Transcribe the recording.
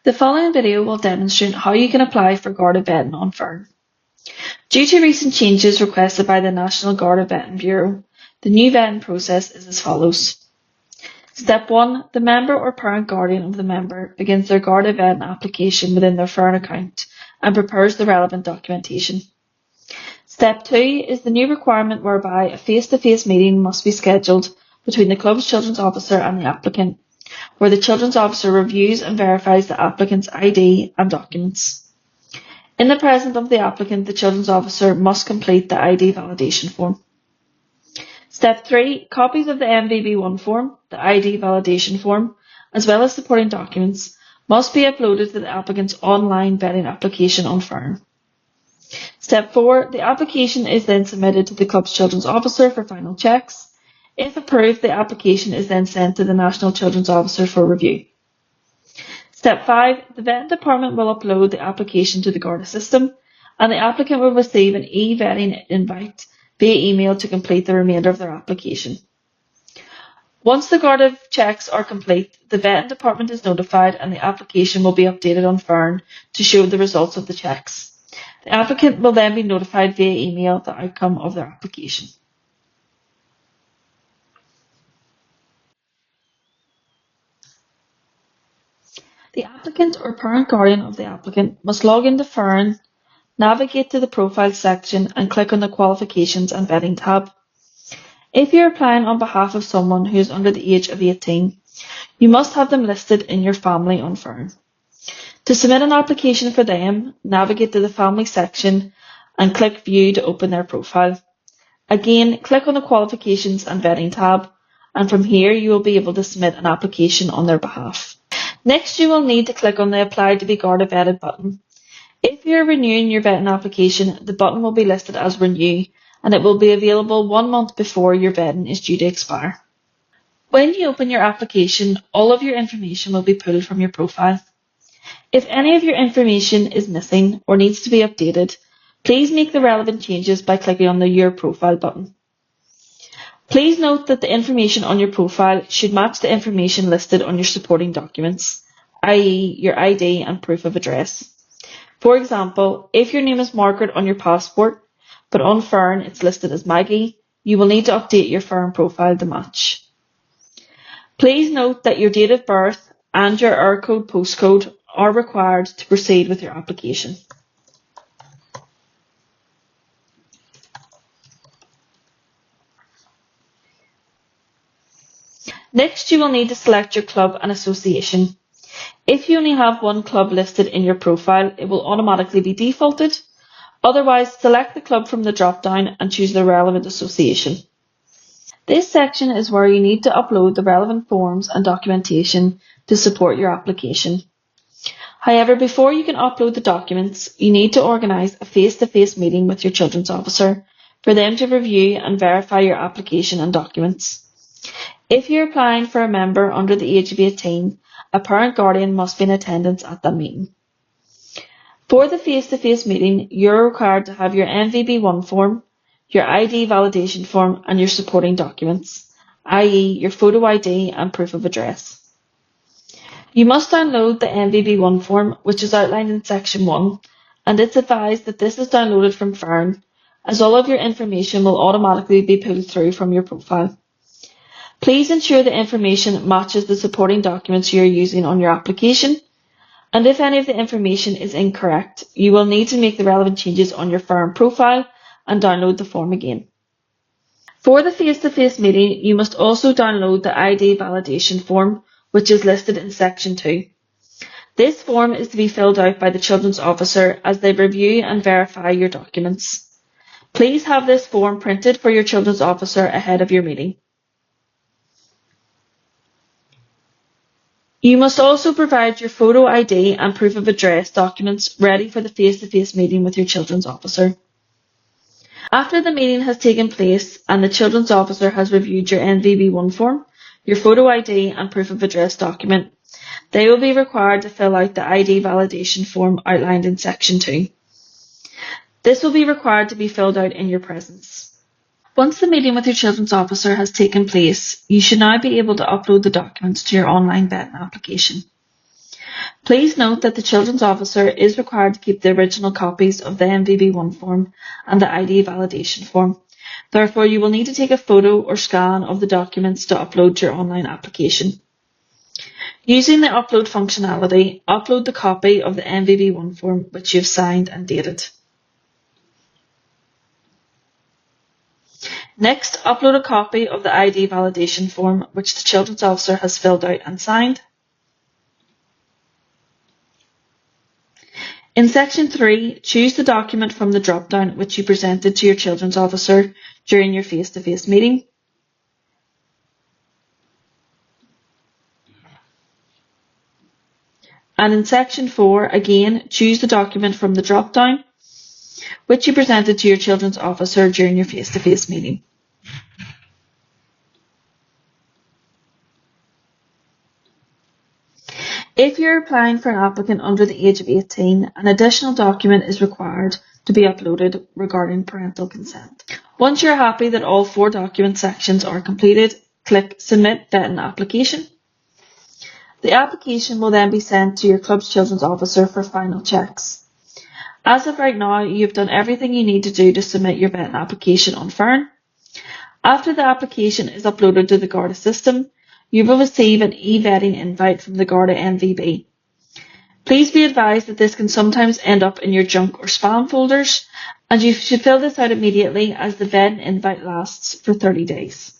The following video will demonstrate how you can apply for Garda vetting on Foireann. Due to recent changes requested by the National Garda Vetting Bureau, the new vetting process is as follows. Step 1. The member or parent guardian of the member begins their Garda vetting application within their Foireann account and prepares the relevant documentation. Step 2 is the new requirement whereby a face-to-face meeting must be scheduled between the club's children's officer and the applicant, where the children's officer reviews and verifies the applicant's ID and documents. In the presence of the applicant, the children's officer must complete the ID validation form. Step 3. Copies of the MVB1 form, the ID validation form, as well as supporting documents, must be uploaded to the applicant's online vetting application on Foireann. Step 4. The application is then submitted to the club's children's officer for final checks. If approved, the application is then sent to the National Children's Officer for review. Step 5. The vetting department will upload the application to the Garda system, and the applicant will receive an e-vetting invite via email to complete the remainder of their application. Once the Garda checks are complete, the vetting department is notified and the application will be updated on Foireann to show the results of the checks. The applicant will then be notified via email the outcome of their application. The applicant or parent guardian of the applicant must log into Foireann, navigate to the Profile section and click on the Qualifications and Vetting tab. If you're applying on behalf of someone who is under the age of 18, you must have them listed in your family on Foireann. To submit an application for them, navigate to the Family section and click View to open their profile. Again, click on the Qualifications and Vetting tab, and from here you will be able to submit an application on their behalf. Next, you will need to click on the Apply to be Garda Vetted button. If you are renewing your vetting application, the button will be listed as Renew, and it will be available 1 month before your vetting is due to expire. When you open your application, all of your information will be pulled from your profile. If any of your information is missing or needs to be updated, please make the relevant changes by clicking on the Your Profile button. Please note that the information on your profile should match the information listed on your supporting documents, i.e. your ID and proof of address. For example, if your name is Margaret on your passport, but on Foireann it's listed as Maggie, you will need to update your Foireann profile to match. Please note that your date of birth and your Eir code postcode are required to proceed with your application. Next, you will need to select your club and association. If you only have one club listed in your profile, it will automatically be defaulted. Otherwise, select the club from the drop-down and choose the relevant association. This section is where you need to upload the relevant forms and documentation to support your application. However, before you can upload the documents, you need to organise a face-to-face meeting with your children's officer for them to review and verify your application and documents. If you're applying for a member under the age of 18, a parent guardian must be in attendance at that meeting. For the face-to-face meeting, you're required to have your MVB1 form, your ID validation form and your supporting documents, i.e. your photo ID and proof of address. You must download the MVB1 form, which is outlined in section 1, and it's advised that this is downloaded from Foireann, as all of your information will automatically be pulled through from your profile. Please ensure the information matches the supporting documents you are using on your application, and if any of the information is incorrect, you will need to make the relevant changes on your Foireann profile and download the form again. For the face-to-face meeting, you must also download the ID validation form, which is listed in section 2. This form is to be filled out by the children's officer as they review and verify your documents. Please have this form printed for your children's officer ahead of your meeting. You must also provide your photo ID and proof of address documents ready for the face-to-face meeting with your children's officer. After the meeting has taken place and the children's officer has reviewed your NVB1 form, your photo ID and proof of address document, they will be required to fill out the ID validation form outlined in section 2. This will be required to be filled out in your presence. Once the meeting with your children's officer has taken place, you should now be able to upload the documents to your online vetting application. Please note that the Children's Officer is required to keep the original copies of the MVB1 form and the ID validation form. Therefore, you will need to take a photo or scan of the documents to upload to your online application. Using the upload functionality, upload the copy of the MVB1 form which you have signed and dated. Next, upload a copy of the ID validation form which the Children's Officer has filled out and signed. In Section 3, choose the document from the drop-down which you presented to your Children's Officer during your face-to-face meeting. And in Section 4, again, choose the document from the drop-down which you presented to your Children's Officer during your face-to-face meeting. If you're applying for an applicant under the age of 18, an additional document is required to be uploaded regarding parental consent. Once you're happy that all 4 document sections are completed, click Submit Vetting Application. The application will then be sent to your club's Children's Officer for final checks. As of right now, you've done everything you need to do to submit your vetting application on Foireann. After the application is uploaded to the Garda system, you will receive an e-vetting invite from the Garda MVB. Please be advised that this can sometimes end up in your junk or spam folders, and you should fill this out immediately as the vetting invite lasts for 30 days.